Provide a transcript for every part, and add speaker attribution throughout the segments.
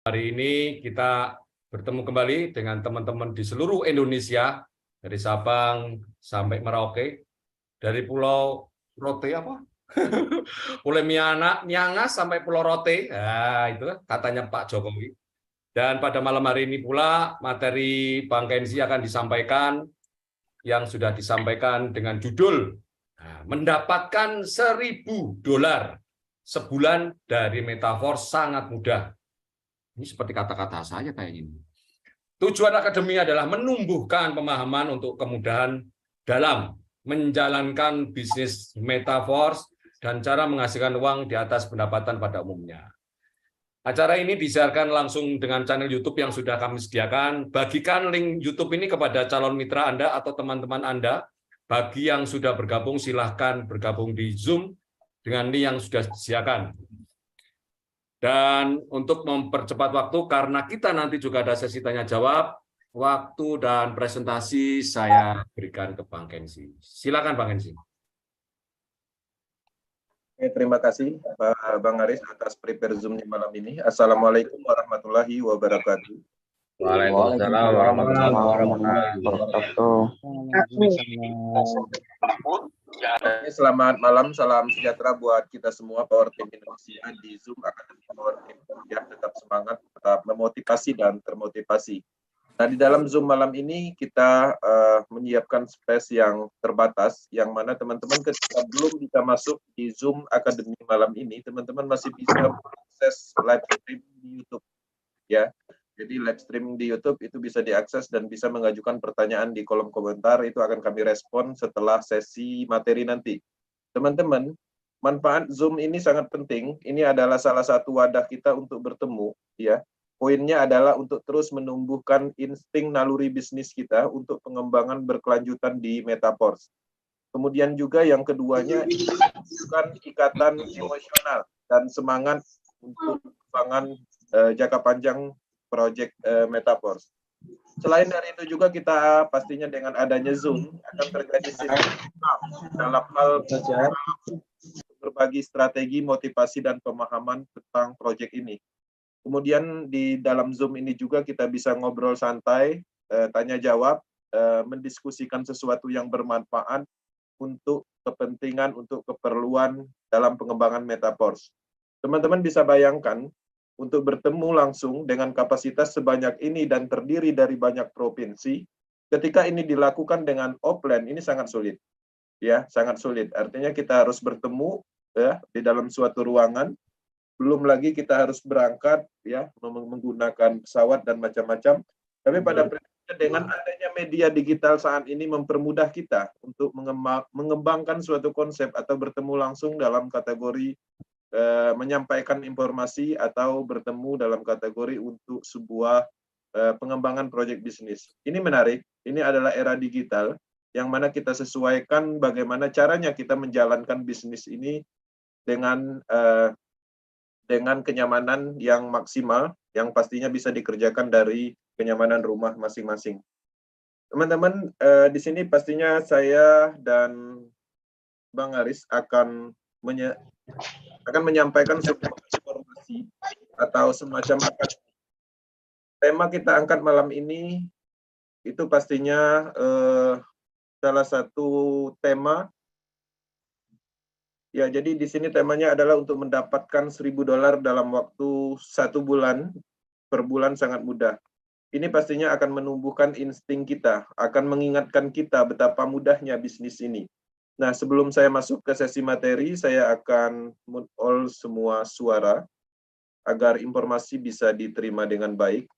Speaker 1: Hari ini kita bertemu kembali dengan teman-teman di seluruh Indonesia, dari Sabang sampai Merauke, dari Pulau Rote apa? Pulau Miangas sampai Pulau Rote. Nah, itu katanya Pak Jokowi. Dan pada malam hari ini pula materi Bang Kenzi akan disampaikan yang sudah disampaikan dengan judul mendapatkan $1.000 sebulan dari Metaverse sangat mudah. Ini seperti kata-kata saya kayak ini. Tujuan akademi adalah menumbuhkan pemahaman untuk kemudahan dalam menjalankan bisnis Metaverse dan cara menghasilkan uang di atas pendapatan pada umumnya. Acara ini disiarkan langsung dengan channel YouTube yang sudah kami sediakan. Bagikan link YouTube ini kepada calon mitra Anda atau teman-teman Anda. Bagi yang sudah bergabung, silahkan bergabung di Zoom dengan link yang sudah disediakan. Dan untuk mempercepat waktu, karena kita nanti juga ada sesi tanya-jawab, waktu dan presentasi saya berikan ke Bang Kenzi. Silakan Bang Kenzi.
Speaker 2: Terima kasih Bang Aris atas prepare Zoom-nya malam ini. Assalamualaikum warahmatullahi wabarakatuh.
Speaker 3: Waalaikumsalam warahmatullahi wabarakatuh.
Speaker 2: Selamat malam, salam sejahtera buat kita semua Power Team Indonesia di Zoom Akademi Power Team. Ya, tetap semangat, tetap memotivasi dan termotivasi. Nah, di dalam Zoom malam ini kita menyiapkan space yang terbatas, yang mana teman-teman ketika belum bisa masuk di Zoom Akademi malam ini, teman-teman masih bisa mengakses live stream di YouTube. Ya, jadi live streaming di YouTube itu bisa diakses dan bisa mengajukan pertanyaan di kolom komentar, itu akan kami respon setelah sesi materi nanti. Teman-teman, manfaat Zoom ini sangat penting, ini adalah salah satu wadah kita untuk bertemu, ya. Poinnya adalah untuk terus menumbuhkan insting naluri bisnis kita untuk pengembangan berkelanjutan di Metaverse. Kemudian juga yang keduanya, bukan ikatan emosional dan semangat untuk pengembangan jangka panjang proyek Metaverse. Selain dari itu juga kita pastinya dengan adanya Zoom akan terjadi sinergitas dalam hal berbagi strategi, motivasi, dan pemahaman tentang proyek ini. Kemudian di dalam Zoom ini juga kita bisa ngobrol santai, tanya jawab, mendiskusikan sesuatu yang bermanfaat untuk kepentingan, untuk keperluan dalam pengembangan Metaverse. Teman-teman bisa bayangkan, untuk bertemu langsung dengan kapasitas sebanyak ini dan terdiri dari banyak provinsi, ketika ini dilakukan dengan offline, ini sangat sulit. Ya, sangat sulit. Artinya kita harus bertemu ya di dalam suatu ruangan. Belum lagi kita harus berangkat ya menggunakan pesawat dan macam-macam. Tapi pada prinsipnya dengan adanya media digital saat ini mempermudah kita untuk mengembangkan suatu konsep atau bertemu langsung dalam kategori menyampaikan informasi atau bertemu dalam kategori untuk sebuah pengembangan proyek bisnis. Ini menarik, ini adalah era digital yang mana kita sesuaikan bagaimana caranya kita menjalankan bisnis ini dengan kenyamanan yang maksimal, yang pastinya bisa dikerjakan dari kenyamanan rumah masing-masing. Teman-teman, di sini pastinya saya dan Bang Aris akan menyampaikan sebuah informasi atau semacam tema kita angkat malam ini, itu pastinya salah satu tema. Ya, jadi di sini temanya adalah untuk mendapatkan $1.000 dalam waktu 1 bulan, per bulan sangat mudah. Ini pastinya akan menumbuhkan insting kita, akan mengingatkan kita betapa mudahnya bisnis ini. Nah, sebelum saya masuk ke sesi materi, saya akan mute all semua suara, agar informasi bisa diterima dengan baik.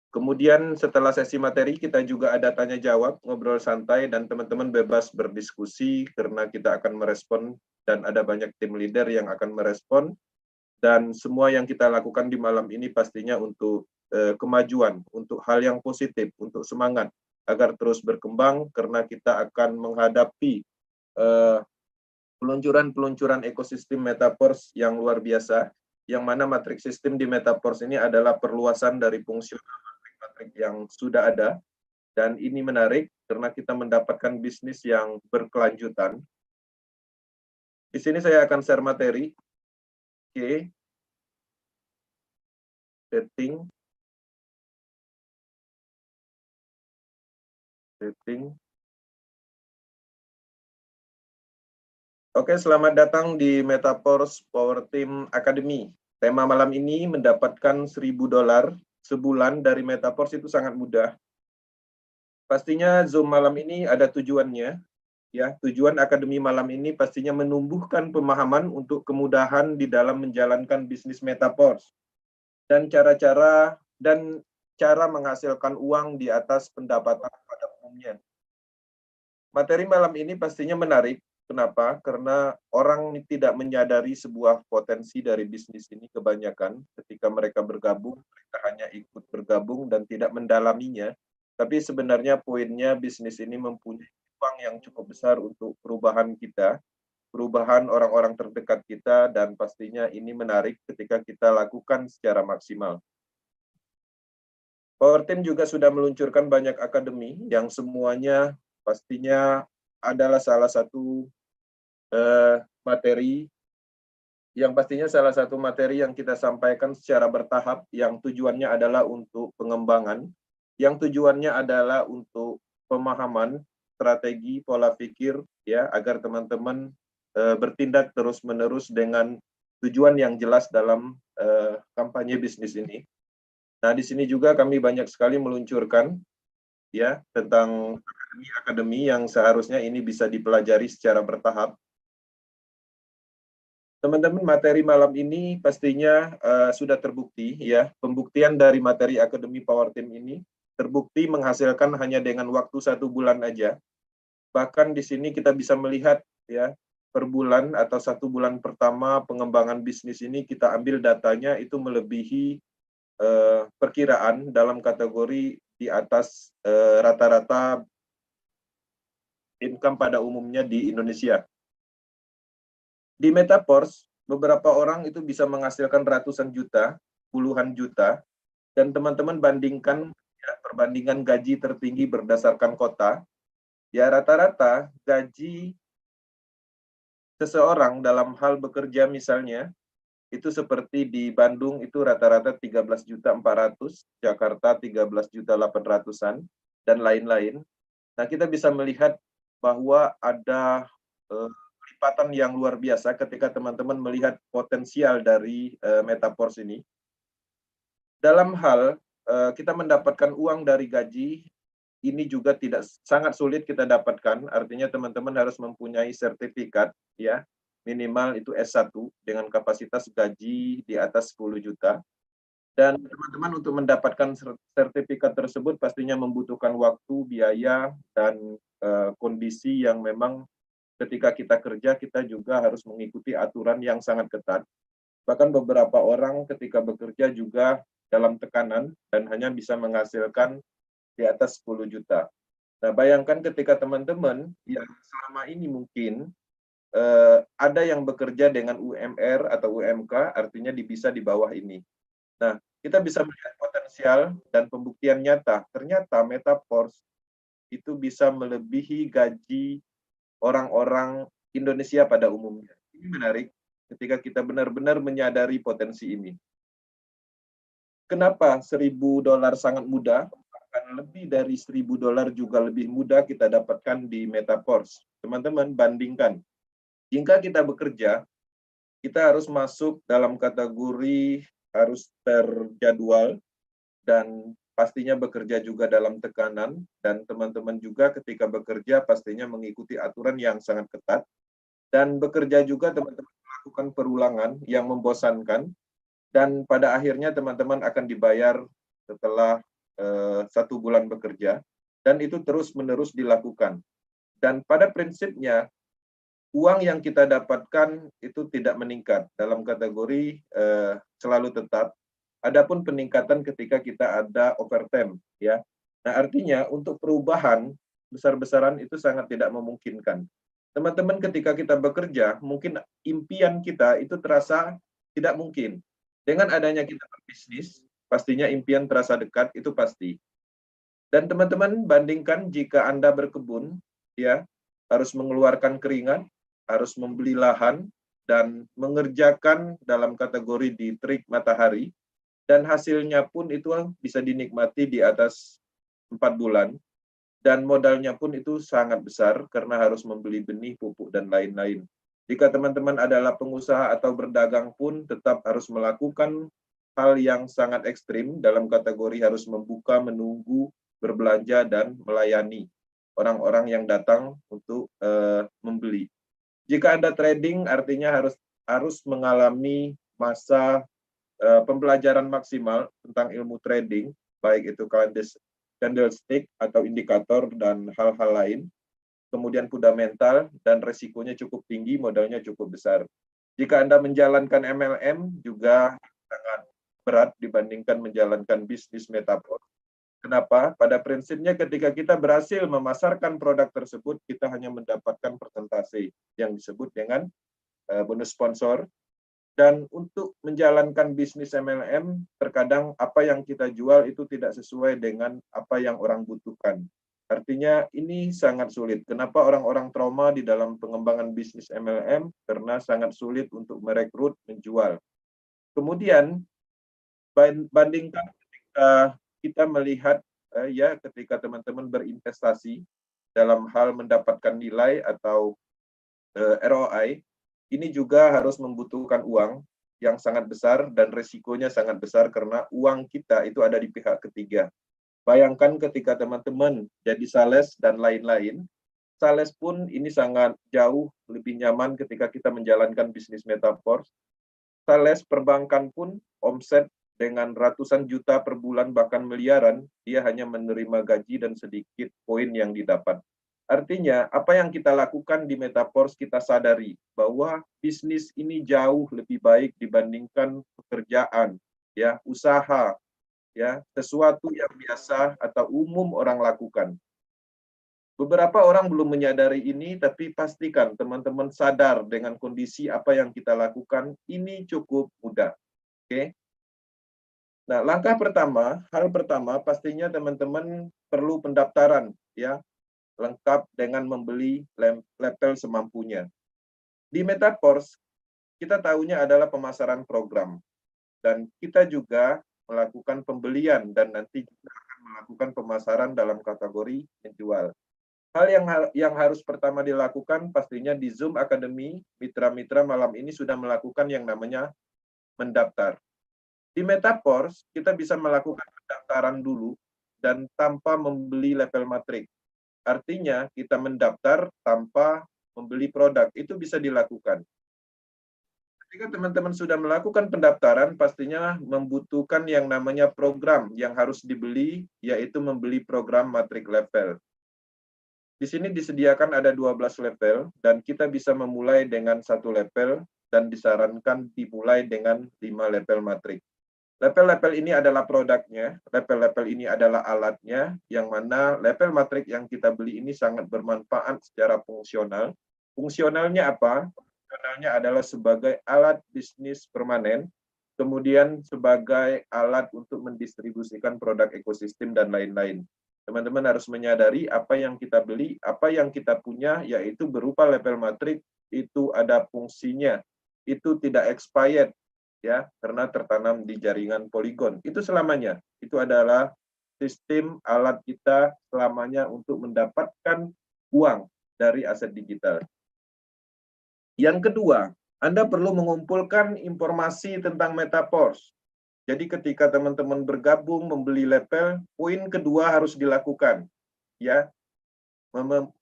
Speaker 2: Kemudian setelah sesi materi, kita juga ada tanya jawab, ngobrol santai, dan teman-teman bebas berdiskusi, karena kita akan merespon dan ada banyak tim leader yang akan merespon, dan semua yang kita lakukan di malam ini pastinya untuk kemajuan, untuk hal yang positif, untuk semangat, agar terus berkembang, karena kita akan menghadapi peluncuran-peluncuran ekosistem Metaverse yang luar biasa, yang mana matriks sistem di Metaverse ini adalah perluasan dari fungsional matrik-matrik yang sudah ada, dan ini menarik, karena kita mendapatkan bisnis yang berkelanjutan. Di sini saya akan share materi. Oke. setting. Oke, selamat datang di Metaforce Power Team Academy. Tema malam ini mendapatkan $1.000 sebulan dari Metaforce itu sangat mudah. Pastinya Zoom malam ini ada tujuannya. Ya, tujuan akademi malam ini pastinya menumbuhkan pemahaman untuk kemudahan di dalam menjalankan bisnis Metaforce dan cara menghasilkan uang di atas pendapatan pada umumnya. Materi malam ini pastinya menarik. Kenapa? Karena orang tidak menyadari sebuah potensi dari bisnis ini kebanyakan ketika mereka bergabung, mereka hanya ikut bergabung dan tidak mendalaminya. Tapi sebenarnya poinnya bisnis ini mempunyai uang yang cukup besar untuk perubahan kita, perubahan orang-orang terdekat kita, dan pastinya ini menarik ketika kita lakukan secara maksimal. Power Team juga sudah meluncurkan banyak akademi yang semuanya pastinya adalah salah satu materi yang kita sampaikan secara bertahap, yang tujuannya adalah untuk pengembangan, yang tujuannya adalah untuk pemahaman, strategi, pola pikir, ya, agar teman-teman bertindak terus-menerus dengan tujuan yang jelas dalam kampanye bisnis ini. Nah, di sini juga kami banyak sekali meluncurkan ya tentang akademi yang seharusnya ini bisa dipelajari secara bertahap. Teman-teman, materi malam ini pastinya sudah terbukti ya, pembuktian dari materi Akademi Power Team ini terbukti menghasilkan hanya dengan waktu 1 bulan aja. Bahkan di sini kita bisa melihat ya, per bulan atau 1 bulan pertama pengembangan bisnis ini kita ambil datanya itu melebihi perkiraan dalam kategori di atas rata-rata income pada umumnya di Indonesia. Di Metaforce, beberapa orang itu bisa menghasilkan ratusan juta, puluhan juta, dan teman-teman bandingkan ya, perbandingan gaji tertinggi berdasarkan kota, ya rata-rata gaji seseorang dalam hal bekerja misalnya, itu seperti di Bandung itu rata-rata 13.400.000, Jakarta 13.800.000-an, dan lain-lain. Nah, kita bisa melihat bahwa ada kelipatan yang luar biasa ketika teman-teman melihat potensial dari Metaforce ini. Dalam hal kita mendapatkan uang dari gaji, ini juga sangat sulit kita dapatkan, artinya teman-teman harus mempunyai sertifikat, ya minimal itu S1 dengan kapasitas gaji di atas 10 juta. Dan teman-teman untuk mendapatkan sertifikat tersebut pastinya membutuhkan waktu, biaya, dan kondisi yang memang ketika kita kerja, kita juga harus mengikuti aturan yang sangat ketat. Bahkan beberapa orang ketika bekerja juga dalam tekanan dan hanya bisa menghasilkan di atas 10 juta. Nah, bayangkan ketika teman-teman yang selama ini mungkin ada yang bekerja dengan UMR atau UMK, artinya bisa di bawah ini. Nah, kita bisa melihat potensial dan pembuktian nyata. Ternyata Metaforce itu bisa melebihi gaji orang-orang Indonesia pada umumnya. Ini menarik ketika kita benar-benar menyadari potensi ini. Kenapa $1.000 sangat mudah? Bahkan lebih dari $1.000 juga lebih mudah kita dapatkan di Metaforce. Teman-teman, bandingkan. Jika kita bekerja, kita harus masuk dalam kategori harus terjadwal dan pastinya bekerja juga dalam tekanan, dan teman-teman juga ketika bekerja pastinya mengikuti aturan yang sangat ketat, dan bekerja juga teman-teman melakukan perulangan yang membosankan, dan pada akhirnya teman-teman akan dibayar setelah 1 bulan bekerja, dan itu terus-menerus dilakukan. Dan pada prinsipnya, uang yang kita dapatkan itu tidak meningkat dalam kategori selalu tetap. Adapun peningkatan ketika kita ada overtime, ya. Nah, artinya untuk perubahan besar-besaran itu sangat tidak memungkinkan. Teman-teman, ketika kita bekerja, mungkin impian kita itu terasa tidak mungkin. Dengan adanya kita berbisnis, pastinya impian terasa dekat, itu pasti. Dan teman-teman bandingkan jika Anda berkebun, ya, harus mengeluarkan keringat, harus membeli lahan, dan mengerjakan dalam kategori di terik matahari, dan hasilnya pun itu bisa dinikmati di atas 4 bulan, dan modalnya pun itu sangat besar karena harus membeli benih, pupuk, dan lain-lain. Jika teman-teman adalah pengusaha atau berdagang pun tetap harus melakukan hal yang sangat ekstrim dalam kategori harus membuka, menunggu, berbelanja, dan melayani orang-orang yang datang untuk membeli. Jika Anda trading, artinya harus mengalami masa pembelajaran maksimal tentang ilmu trading, baik itu candlestick atau indikator dan hal-hal lain, kemudian fundamental, dan resikonya cukup tinggi, modalnya cukup besar. Jika Anda menjalankan MLM juga sangat berat dibandingkan menjalankan bisnis metaverse. Kenapa? Pada prinsipnya ketika kita berhasil memasarkan produk tersebut, kita hanya mendapatkan persentase yang disebut dengan bonus sponsor. Dan untuk menjalankan bisnis MLM, terkadang apa yang kita jual itu tidak sesuai dengan apa yang orang butuhkan. Artinya ini sangat sulit. Kenapa orang-orang trauma di dalam pengembangan bisnis MLM? Karena sangat sulit untuk merekrut, menjual. Kemudian, bandingkan ketika kita melihat ya ketika teman-teman berinvestasi dalam hal mendapatkan nilai atau ROI, ini juga harus membutuhkan uang yang sangat besar dan resikonya sangat besar karena uang kita itu ada di pihak ketiga. Bayangkan ketika teman-teman jadi sales dan lain-lain, sales pun ini sangat jauh lebih nyaman ketika kita menjalankan bisnis metaverse. Sales perbankan pun omset dengan ratusan juta per bulan bahkan miliaran, dia hanya menerima gaji dan sedikit poin yang didapat. Artinya, apa yang kita lakukan di metaverse kita sadari bahwa bisnis ini jauh lebih baik dibandingkan pekerjaan, ya, usaha, ya, sesuatu yang biasa atau umum orang lakukan. Beberapa orang belum menyadari ini, tapi pastikan teman-teman sadar dengan kondisi apa yang kita lakukan, ini cukup mudah. Oke? Nah, hal pertama pastinya teman-teman perlu pendaftaran, ya, lengkap dengan membeli level semampunya. Di metaverse, kita tahunya adalah pemasaran program. Dan kita juga melakukan pembelian dan nanti juga akan melakukan pemasaran dalam kategori menjual. Hal yang harus pertama dilakukan pastinya di Zoom Academy, mitra-mitra malam ini sudah melakukan yang namanya mendaftar. Di metaverse, kita bisa melakukan pendaftaran dulu dan tanpa membeli level matrik. Artinya, kita mendaftar tanpa membeli produk. Itu bisa dilakukan. Ketika teman-teman sudah melakukan pendaftaran, pastinya membutuhkan yang namanya program yang harus dibeli, yaitu membeli program matrik level. Di sini disediakan ada 12 level, dan kita bisa memulai dengan 1 level, dan disarankan dimulai dengan 5 level matrik. Level-level ini adalah produknya, level-level ini adalah alatnya, yang mana level matrik yang kita beli ini sangat bermanfaat secara fungsional. Fungsionalnya apa? Fungsionalnya adalah sebagai alat bisnis permanen, kemudian sebagai alat untuk mendistribusikan produk ekosistem dan lain-lain. Teman-teman harus menyadari apa yang kita beli, apa yang kita punya, yaitu berupa level matrik, itu ada fungsinya, itu tidak expired, ya, karena tertanam di jaringan Polygon. Itu selamanya. Itu adalah sistem alat kita selamanya untuk mendapatkan uang dari aset digital. Yang kedua, Anda perlu mengumpulkan informasi tentang metaverse. Jadi ketika teman-teman bergabung membeli level, poin kedua harus dilakukan, ya.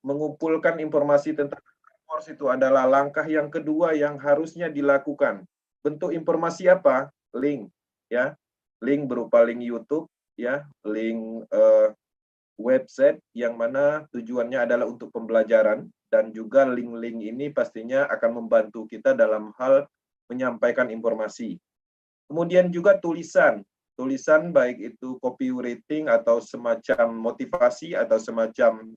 Speaker 2: Mengumpulkan informasi tentang metaverse itu adalah langkah yang kedua yang harusnya dilakukan. Bentuk informasi apa? Link, ya. Link berupa link YouTube, ya, link website yang mana tujuannya adalah untuk pembelajaran, dan juga link-link ini pastinya akan membantu kita dalam hal menyampaikan informasi. Kemudian juga tulisan baik itu copywriting atau semacam motivasi atau semacam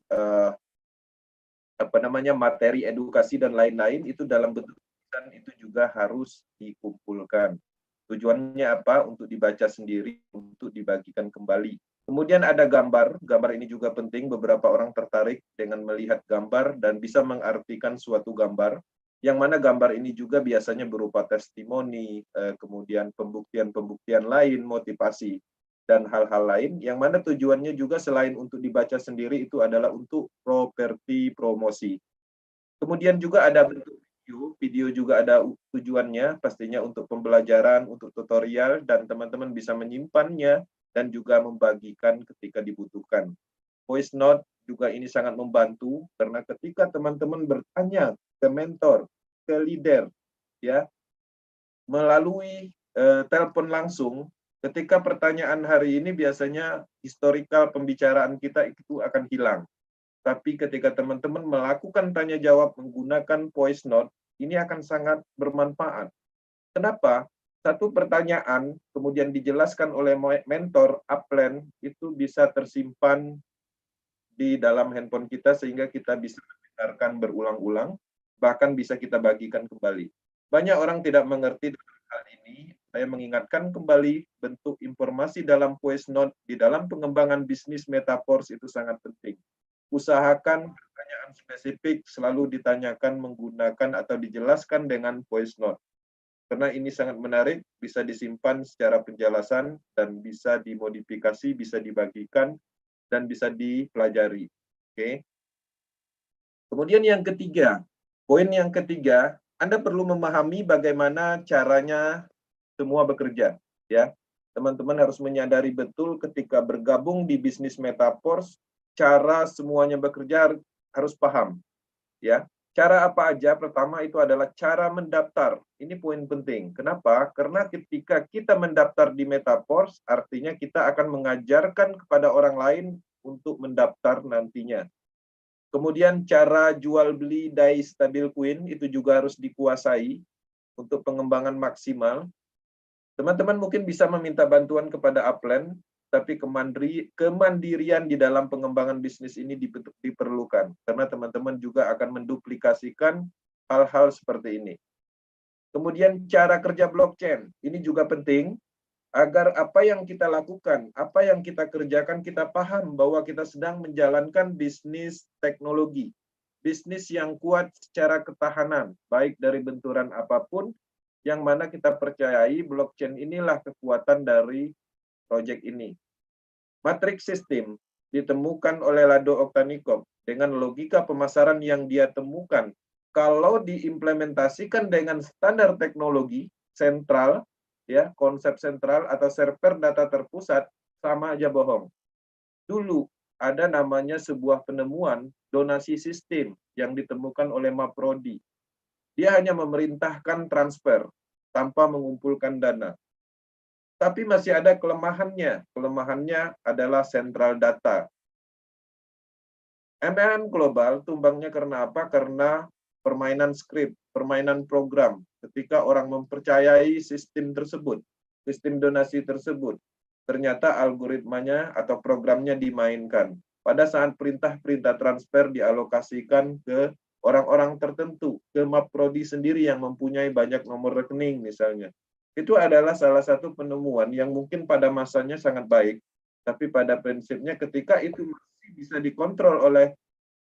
Speaker 2: materi edukasi dan lain-lain, itu dalam bentuk tulisan itu juga harus dikumpulkan. Tujuannya apa? Untuk dibaca sendiri, untuk dibagikan kembali. Kemudian ada gambar ini juga penting, beberapa orang tertarik dengan melihat gambar dan bisa mengartikan suatu gambar. yang mana gambar ini juga biasanya berupa testimoni, kemudian pembuktian-pembuktian lain, motivasi, dan hal-hal lain, yang mana tujuannya juga selain untuk dibaca sendiri itu adalah untuk properti promosi. Kemudian juga ada bentuk video juga ada tujuannya, pastinya untuk pembelajaran, untuk tutorial, dan teman-teman bisa menyimpannya dan juga membagikan ketika dibutuhkan. Voice note juga ini sangat membantu, karena ketika teman-teman bertanya ke mentor, ke leader, ya, melalui telepon langsung, ketika pertanyaan hari ini biasanya historical pembicaraan kita itu akan hilang. Tapi ketika teman-teman melakukan tanya jawab menggunakan voice note, ini akan sangat bermanfaat. Kenapa? Satu pertanyaan kemudian dijelaskan oleh mentor, upline, itu bisa tersimpan di dalam handphone kita sehingga kita bisa mendengarkan berulang-ulang, bahkan bisa kita bagikan kembali. Banyak orang tidak mengerti hal ini. Saya mengingatkan kembali, bentuk informasi dalam voice note di dalam pengembangan bisnis Metaforce itu sangat penting. Usahakan pertanyaan spesifik selalu ditanyakan menggunakan atau dijelaskan dengan voice note. Karena ini sangat menarik, bisa disimpan secara penjelasan dan bisa dimodifikasi, bisa dibagikan, dan bisa dipelajari. Oke. Kemudian yang ketiga, poin yang ketiga, Anda perlu memahami bagaimana caranya semua bekerja. Ya, teman-teman harus menyadari betul ketika bergabung di bisnis Metaforce, cara semuanya bekerja harus paham. Ya, cara apa aja? Pertama itu adalah cara mendaftar. Ini poin penting. Kenapa? Karena ketika kita mendaftar di Metaforce, artinya kita akan mengajarkan kepada orang lain untuk mendaftar nantinya. Kemudian cara jual beli DAI Stabil Coin itu juga harus dikuasai untuk pengembangan maksimal. Teman-teman mungkin bisa meminta bantuan kepada upline, tapi kemandirian di dalam pengembangan bisnis ini diperlukan, karena teman-teman juga akan menduplikasikan hal-hal seperti ini. Kemudian cara kerja blockchain, ini juga penting, agar apa yang kita lakukan, apa yang kita kerjakan, kita paham bahwa kita sedang menjalankan bisnis teknologi, bisnis yang kuat secara ketahanan, baik dari benturan apapun, yang mana kita percayai blockchain inilah kekuatan dari proyek ini. Matrix System ditemukan oleh Lado Oktanikov dengan logika pemasaran yang dia temukan. Kalau diimplementasikan dengan standar teknologi sentral, ya, konsep sentral atau server data terpusat, sama aja bohong. Dulu ada namanya sebuah penemuan donasi sistem yang ditemukan oleh Maprodi. Dia hanya memerintahkan transfer tanpa mengumpulkan dana. Tapi masih ada kelemahannya. Kelemahannya adalah sentral data. MLM global tumbangnya karena apa? Karena permainan skrip, permainan program. Ketika orang mempercayai sistem tersebut, sistem donasi tersebut, ternyata algoritmanya atau programnya dimainkan. Pada saat perintah-perintah transfer dialokasikan ke orang-orang tertentu, ke Maprodi sendiri yang mempunyai banyak nomor rekening misalnya. Itu adalah salah satu penemuan yang mungkin pada masanya sangat baik, tapi pada prinsipnya ketika itu masih bisa dikontrol oleh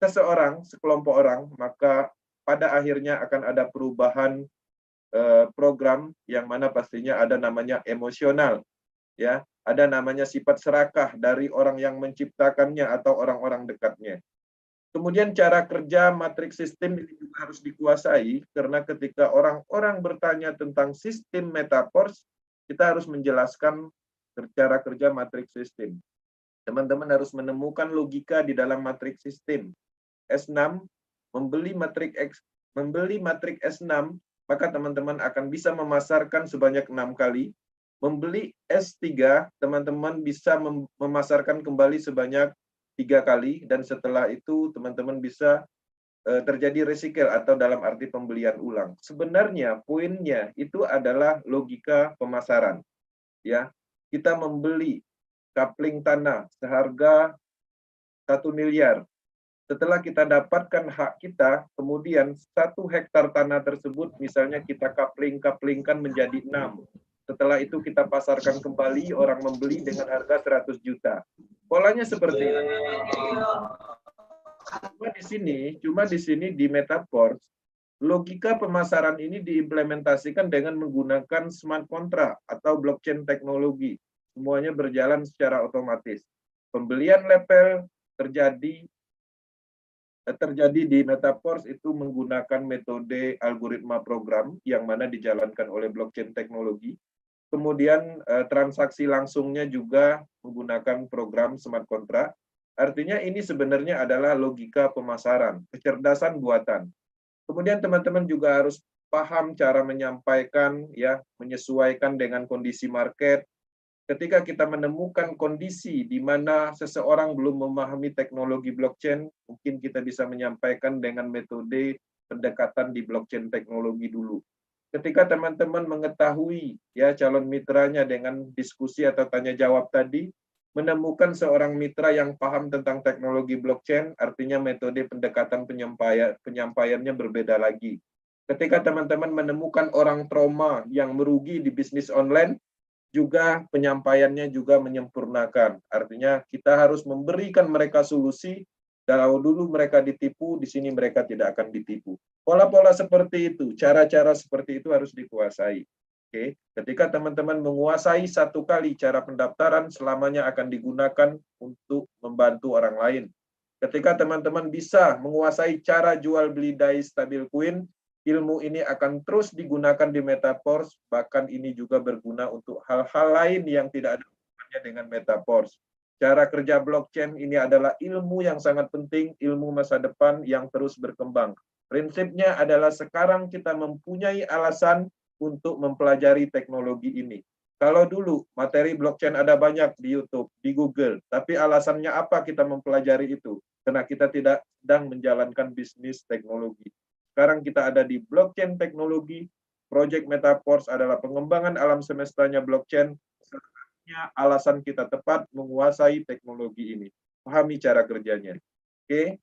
Speaker 2: seseorang, sekelompok orang, maka pada akhirnya akan ada perubahan program yang mana pastinya ada namanya emosional, ya, ada namanya sifat serakah dari orang yang menciptakannya atau orang-orang dekatnya. Kemudian cara kerja matriks sistem ini juga harus dikuasai, karena ketika orang-orang bertanya tentang sistem Metaforce, kita harus menjelaskan cara kerja matriks sistem. Teman-teman harus menemukan logika di dalam matriks sistem. S6, membeli matrik S6, maka teman-teman akan bisa memasarkan sebanyak 6 kali. Membeli S3, teman-teman bisa memasarkan kembali sebanyak 3 kali, dan setelah itu teman-teman bisa terjadi recycle atau dalam arti pembelian ulang. Sebenarnya poinnya itu adalah logika pemasaran. Ya, kita membeli kapling tanah seharga 1 miliar. Setelah kita dapatkan hak kita, kemudian 1 hektar tanah tersebut misalnya kita kapling-kaplingkan menjadi 6. Setelah itu kita pasarkan kembali, orang membeli dengan harga 100 juta. Polanya seperti ini. Cuma di sini di Metaforce, logika pemasaran ini diimplementasikan dengan menggunakan smart contract atau blockchain teknologi. Semuanya berjalan secara otomatis. Pembelian level terjadi di Metaverse itu menggunakan metode algoritma program yang mana dijalankan oleh blockchain teknologi. Kemudian transaksi langsungnya juga menggunakan program smart contract. Artinya ini sebenarnya adalah logika pemasaran, kecerdasan buatan. Kemudian teman-teman juga harus paham cara menyampaikan, ya, menyesuaikan dengan kondisi market. Ketika kita menemukan kondisi di mana seseorang belum memahami teknologi blockchain, mungkin kita bisa menyampaikan dengan metode pendekatan di blockchain teknologi dulu. Ketika teman-teman mengetahui ya calon mitranya dengan diskusi atau tanya jawab tadi, menemukan seorang mitra yang paham tentang teknologi blockchain, artinya metode pendekatan penyampaiannya berbeda lagi. Ketika teman-teman menemukan orang trauma yang merugi di bisnis online, juga penyampaiannya juga menyempurnakan. Artinya kita harus memberikan mereka solusi. Kalau dulu mereka ditipu, di sini mereka tidak akan ditipu. Pola-pola seperti itu, cara-cara seperti itu harus dikuasai. Oke, ketika teman-teman menguasai satu kali cara pendaftaran, selamanya akan digunakan untuk membantu orang lain. Ketika teman-teman bisa menguasai cara jual beli DAI stabil coin, ilmu ini akan terus digunakan di Metaverse, bahkan ini juga berguna untuk hal-hal lain yang tidak ada hubungannya dengan Metaverse. Cara kerja blockchain ini adalah ilmu yang sangat penting, ilmu masa depan yang terus berkembang. Prinsipnya adalah sekarang kita mempunyai alasan untuk mempelajari teknologi ini. Kalau dulu materi blockchain ada banyak di YouTube, di Google, tapi alasannya apa kita mempelajari itu? Karena kita tidak sedang menjalankan bisnis teknologi. Sekarang kita ada di blockchain teknologi, Project Metaverse adalah pengembangan alam semestanya blockchain, alasan kita tepat menguasai teknologi ini. Pahami cara kerjanya. Oke.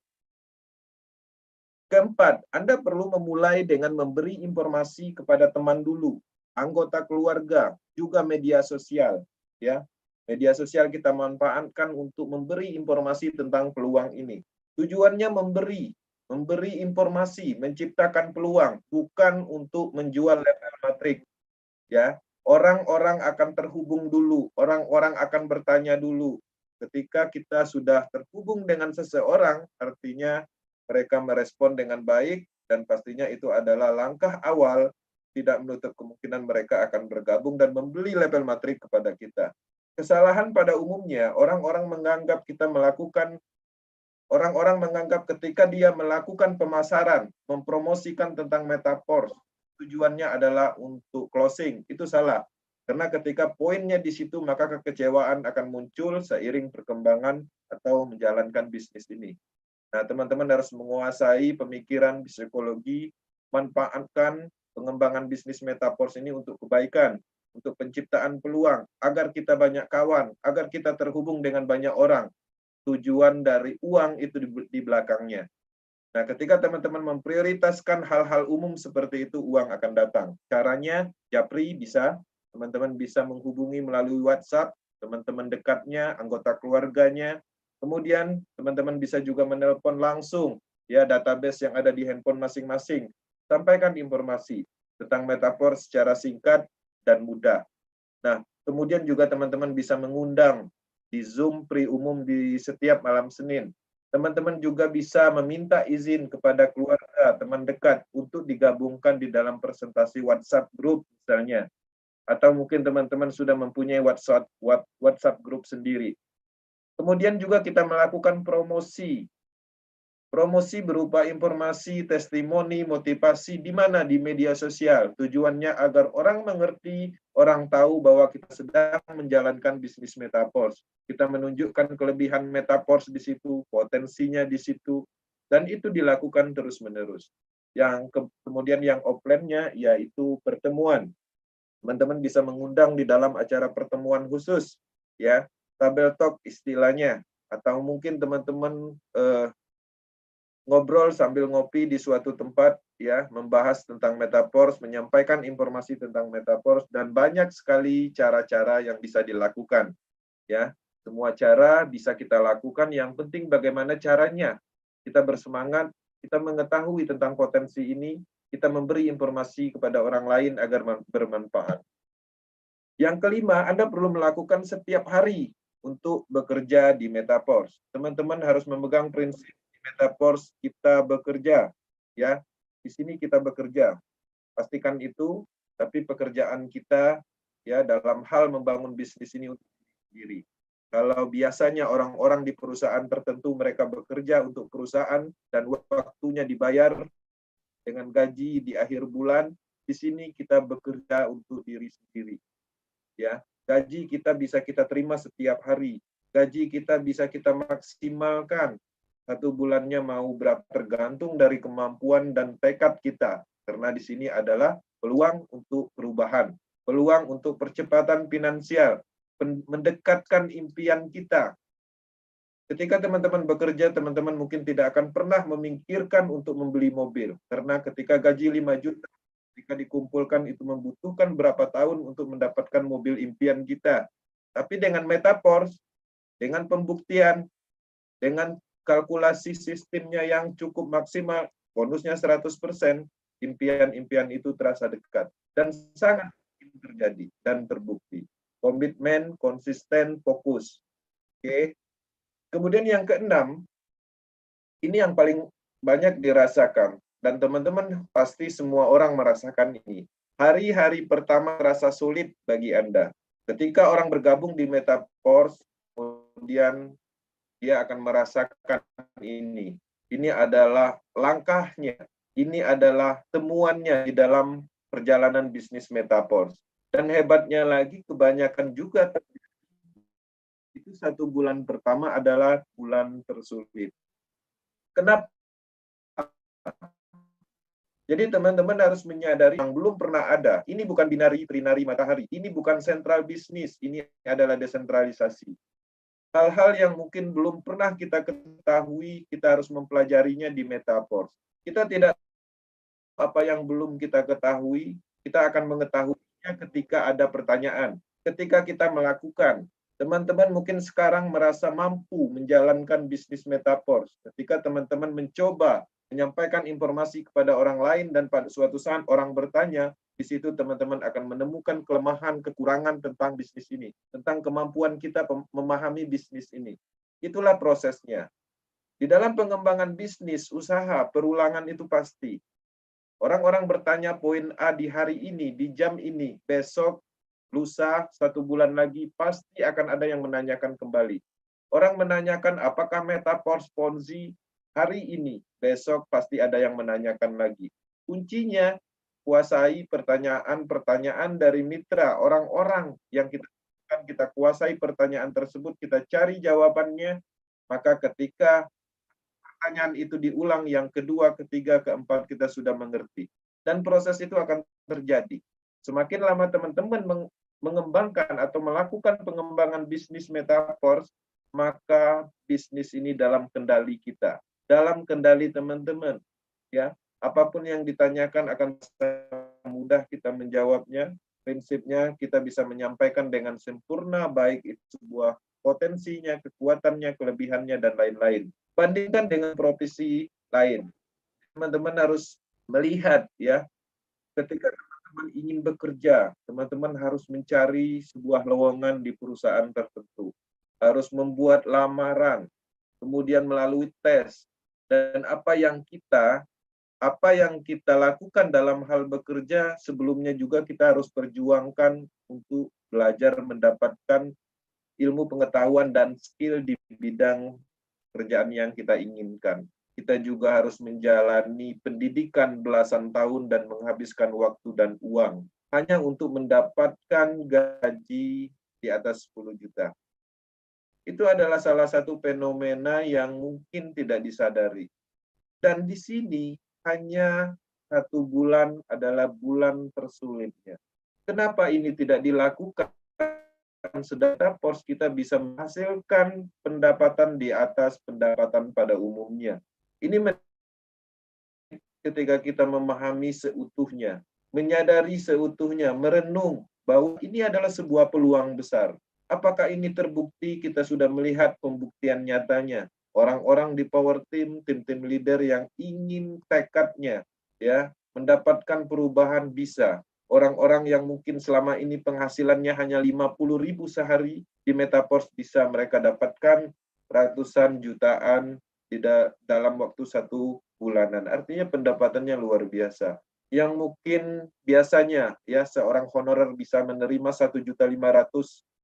Speaker 2: Keempat, Anda perlu memulai dengan memberi informasi kepada teman dulu, anggota keluarga, juga media sosial. Ya, media sosial kita manfaatkan untuk memberi informasi tentang peluang ini. Tujuannya memberi informasi, menciptakan peluang, bukan untuk menjual level matrik. Ya, orang-orang akan terhubung dulu, orang-orang akan bertanya dulu. Ketika kita sudah terhubung dengan seseorang, artinya mereka merespon dengan baik, dan pastinya itu adalah langkah awal, tidak menutup kemungkinan mereka akan bergabung dan membeli level matrik kepada kita. Kesalahan pada umumnya, orang-orang menganggap ketika dia melakukan pemasaran, mempromosikan tentang Metaverse, tujuannya adalah untuk closing. Itu salah. Karena ketika poinnya di situ, maka kekecewaan akan muncul seiring perkembangan atau menjalankan bisnis ini. Nah, teman-teman harus menguasai pemikiran psikologi, manfaatkan pengembangan bisnis Metaverse ini untuk kebaikan, untuk penciptaan peluang, agar kita banyak kawan, agar kita terhubung dengan banyak orang. Tujuan dari uang itu di belakangnya. Nah, ketika teman-teman memprioritaskan hal-hal umum seperti itu, uang akan datang. Caranya, Japri bisa, teman-teman bisa menghubungi melalui WhatsApp, teman-teman dekatnya, anggota keluarganya, kemudian teman-teman bisa juga menelpon langsung, ya, database yang ada di handphone masing-masing. Sampaikan informasi tentang Metaverse secara singkat dan mudah. Nah, kemudian juga teman-teman bisa mengundang di Zoom pre-umum di setiap malam Senin. Teman-teman juga bisa meminta izin kepada keluarga, teman dekat untuk digabungkan di dalam presentasi WhatsApp group misalnya. Atau mungkin teman-teman sudah mempunyai WhatsApp group sendiri. Kemudian juga kita melakukan promosi. Promosi berupa informasi, testimoni, motivasi di mana di media sosial. Tujuannya agar orang mengerti, orang tahu bahwa kita sedang menjalankan bisnis Metaverse. Kita menunjukkan kelebihan Metaverse di situ, potensinya di situ, dan itu dilakukan terus-menerus. Kemudian yang offline-nya yaitu pertemuan. Teman-teman bisa mengundang di dalam acara pertemuan khusus, ya, tabel talk istilahnya, atau mungkin teman-teman ngobrol sambil ngopi di suatu tempat, ya, membahas tentang Metaverse, menyampaikan informasi tentang Metaverse, dan banyak sekali cara-cara yang bisa dilakukan, ya. Semua cara bisa kita lakukan, yang penting bagaimana caranya. Kita bersemangat, kita mengetahui tentang potensi ini, kita memberi informasi kepada orang lain agar bermanfaat. Yang kelima, Anda perlu melakukan setiap hari untuk bekerja di Metaforce. Teman-teman harus memegang prinsip di Metaforce kita bekerja, ya. Di sini kita bekerja. Pastikan itu, tapi pekerjaan kita ya dalam hal membangun bisnis ini untuk diri. Kalau biasanya orang-orang di perusahaan tertentu mereka bekerja untuk perusahaan dan waktunya dibayar dengan gaji di akhir bulan, di sini kita bekerja untuk diri sendiri. Ya, gaji kita bisa kita terima setiap hari. Gaji kita bisa kita maksimalkan. Satu bulannya mau berapa tergantung dari kemampuan dan tekad kita. Karena di sini adalah peluang untuk perubahan, peluang untuk percepatan finansial, mendekatkan impian kita. Ketika teman-teman bekerja, teman-teman mungkin tidak akan pernah memikirkan untuk membeli mobil. Karena ketika gaji 5 juta, ketika dikumpulkan itu membutuhkan berapa tahun untuk mendapatkan mobil impian kita. Tapi dengan Metaforce, dengan pembuktian, dengan kalkulasi sistemnya yang cukup maksimal, bonusnya 100%, impian-impian itu terasa dekat. Dan sangat terjadi dan terbukti. Komitmen, konsisten, fokus. Oke. Kemudian yang keenam, ini yang paling banyak dirasakan. Dan teman-teman pasti semua orang merasakan ini. Hari-hari pertama terasa sulit bagi Anda. Ketika orang bergabung di Metaforce, kemudian dia akan merasakan ini. Ini adalah langkahnya. Ini adalah temuannya di dalam perjalanan bisnis Metaforce. Dan hebatnya lagi, kebanyakan juga itu 1 bulan pertama adalah bulan tersulit. Kenapa? Jadi teman-teman harus menyadari yang belum pernah ada. Ini bukan binari, trinari, matahari. Ini bukan sentral bisnis. Ini adalah desentralisasi. Hal-hal yang mungkin belum pernah kita ketahui, kita harus mempelajarinya di Metaforce. Kita tidak apa yang belum kita ketahui, kita akan mengetahuinya ketika ada pertanyaan. Ketika kita melakukan, teman-teman mungkin sekarang merasa mampu menjalankan bisnis Metaforce. Ketika teman-teman mencoba menyampaikan informasi kepada orang lain dan pada suatu saat orang bertanya, di situ teman-teman akan menemukan kelemahan, kekurangan tentang bisnis ini, tentang kemampuan kita memahami bisnis ini. Itulah prosesnya. Di dalam pengembangan bisnis, usaha, perulangan itu pasti. Orang-orang bertanya poin A di hari ini, di jam ini, besok, lusa, 1 bulan lagi, pasti akan ada yang menanyakan kembali. Orang menanyakan apakah Metaforce Ponzi hari ini, besok pasti ada yang menanyakan lagi. Kuncinya, kuasai pertanyaan-pertanyaan dari mitra, orang-orang yang kita kuasai pertanyaan tersebut, kita cari jawabannya, maka ketika pertanyaan itu diulang yang kedua, ketiga, keempat, kita sudah mengerti. Dan proses itu akan terjadi. Semakin lama teman-teman mengembangkan atau melakukan pengembangan bisnis Metaforce, maka bisnis ini dalam kendali kita, dalam kendali teman-teman. Ya, apapun yang ditanyakan akan mudah kita menjawabnya. Prinsipnya kita bisa menyampaikan dengan sempurna, baik itu sebuah potensinya, kekuatannya, kelebihannya, dan lain-lain. Bandingkan dengan profesi lain. Teman-teman harus melihat ya, ketika teman-teman ingin bekerja, teman-teman harus mencari sebuah lowongan di perusahaan tertentu. Harus membuat lamaran, kemudian melalui tes. Dan apa yang kita lakukan dalam hal bekerja, sebelumnya juga kita harus perjuangkan untuk belajar mendapatkan ilmu pengetahuan dan skill di bidang pekerjaan yang kita inginkan. Kita juga harus menjalani pendidikan belasan tahun dan menghabiskan waktu dan uang hanya untuk mendapatkan gaji di atas 10 juta. Itu adalah salah satu fenomena yang mungkin tidak disadari. Dan di sini hanya 1 bulan adalah bulan tersulitnya. Kenapa ini tidak dilakukan? Metaforce kita bisa menghasilkan pendapatan di atas pendapatan pada umumnya. Ini ketika kita memahami seutuhnya, menyadari seutuhnya, merenung bahwa ini adalah sebuah peluang besar. Apakah ini terbukti? Kita sudah melihat pembuktian nyatanya. Orang-orang di power team, tim-tim leader yang ingin tekadnya, ya, mendapatkan perubahan bisa. Orang-orang yang mungkin selama ini penghasilannya hanya 50.000 sehari, di Metaverse bisa mereka dapatkan ratusan jutaan dalam waktu 1 bulanan. Artinya pendapatannya luar biasa. Yang mungkin biasanya ya seorang honorer bisa menerima 1.500.000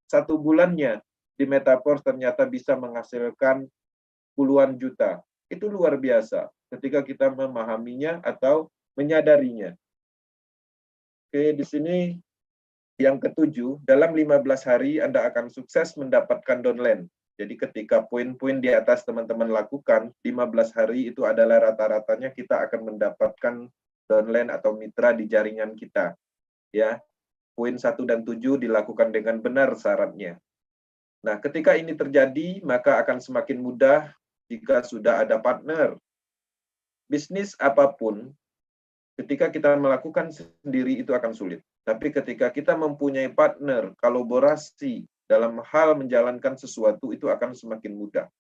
Speaker 2: 1 bulannya, di Metaverse ternyata bisa menghasilkan puluhan juta. Itu luar biasa ketika kita memahaminya atau menyadarinya. Oke, di sini yang ketujuh, dalam 15 hari Anda akan sukses mendapatkan downline. Jadi ketika poin-poin di atas teman-teman lakukan, 15 hari itu adalah rata-ratanya kita akan mendapatkan downline atau mitra di jaringan kita. Ya, poin 1 dan 7 dilakukan dengan benar syaratnya. Nah, ketika ini terjadi, maka akan semakin mudah jika sudah ada partner. Bisnis apapun, ketika kita melakukan sendiri itu akan sulit. Tapi ketika kita mempunyai partner, kolaborasi dalam hal menjalankan sesuatu itu akan semakin mudah.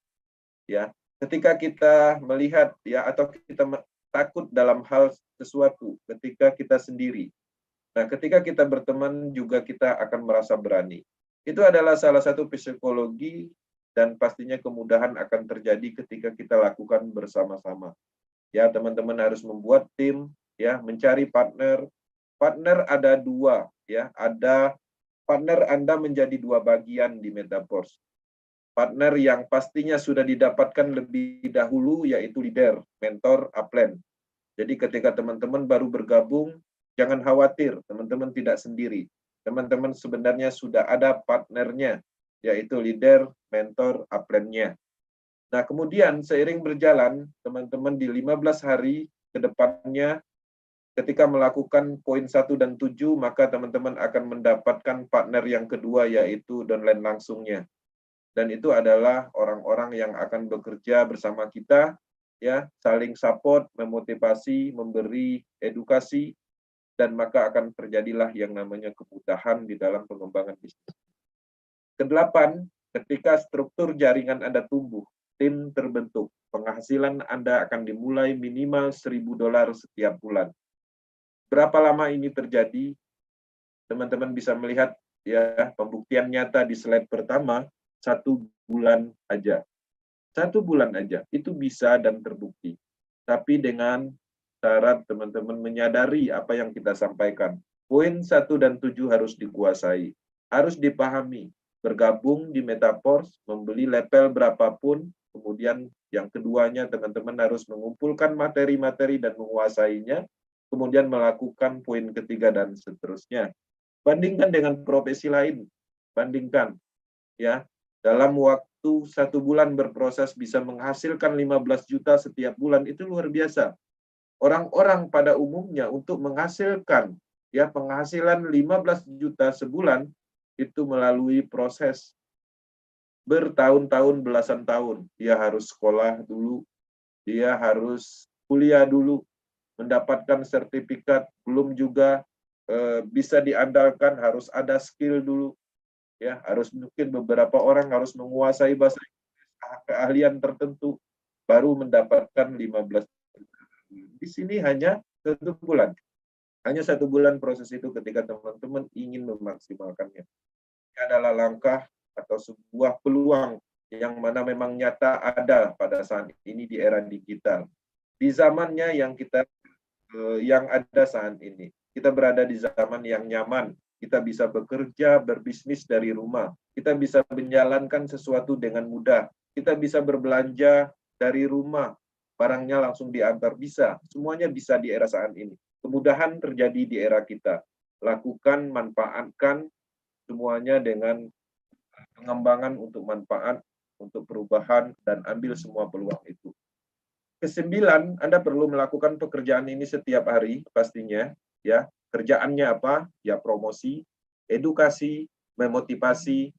Speaker 2: Ya, ketika kita melihat ya atau kita takut dalam hal sesuatu ketika kita sendiri. Nah, ketika kita berteman juga kita akan merasa berani. Itu adalah salah satu psikologi dan pastinya kemudahan akan terjadi ketika kita lakukan bersama-sama. Ya, teman-teman harus membuat tim, ya, mencari partner. Partner ada 2, ya. Ada partner Anda menjadi 2 bagian di Metaverse. Partner yang pastinya sudah didapatkan lebih dahulu yaitu leader, mentor, upline. Jadi ketika teman-teman baru bergabung, jangan khawatir, teman-teman tidak sendiri. Teman-teman sebenarnya sudah ada partnernya, yaitu leader, mentor, upline-nya. Nah, kemudian seiring berjalan, teman-teman di 15 hari ke depannya, ketika melakukan poin 1 dan 7, maka teman-teman akan mendapatkan partner yang kedua, yaitu downline langsungnya. Dan itu adalah orang-orang yang akan bekerja bersama kita, ya, saling support, memotivasi, memberi edukasi, dan maka akan terjadilah yang namanya kemudahan di dalam pengembangan bisnis. Kedelapan, ketika struktur jaringan Anda tumbuh, tim terbentuk, penghasilan Anda akan dimulai minimal $1.000 setiap bulan. Berapa lama ini terjadi? Teman-teman bisa melihat ya pembuktian nyata di slide pertama, 1 bulan aja. 1 bulan aja, itu bisa dan terbukti. Tapi dengan syarat teman-teman menyadari apa yang kita sampaikan. Poin 1 dan 7 harus dikuasai, harus dipahami. Bergabung di Metaverse, membeli level berapapun, kemudian yang keduanya teman-teman harus mengumpulkan materi-materi dan menguasainya, kemudian melakukan poin ketiga dan seterusnya. Bandingkan dengan profesi lain, bandingkan. Ya, dalam waktu 1 bulan berproses bisa menghasilkan 15 juta setiap bulan, itu luar biasa. Orang-orang pada umumnya untuk menghasilkan ya penghasilan 15 juta sebulan itu melalui proses bertahun-tahun, belasan tahun. Dia harus sekolah dulu, dia harus kuliah dulu, mendapatkan sertifikat, belum juga bisa diandalkan, harus ada skill dulu. Ya, harus mungkin beberapa orang harus menguasai bahasa Inggris, keahlian tertentu, baru mendapatkan 15 juta. Di sini hanya 1 bulan. Hanya 1 bulan proses itu ketika teman-teman ingin memaksimalkannya. Ini adalah langkah atau sebuah peluang yang mana memang nyata ada pada saat ini di era digital. Di zamannya yang ada saat ini. Kita berada di zaman yang nyaman. Kita bisa bekerja, berbisnis dari rumah. Kita bisa menjalankan sesuatu dengan mudah. Kita bisa berbelanja dari rumah. Barangnya langsung diantar, bisa. Semuanya bisa di era saat ini. Kemudahan terjadi di era kita. Lakukan, manfaatkan semuanya dengan pengembangan untuk manfaat, untuk perubahan, dan ambil semua peluang itu. Kesembilan, Anda perlu melakukan pekerjaan ini setiap hari pastinya, ya. Kerjaannya apa? Ya promosi, edukasi, memotivasi,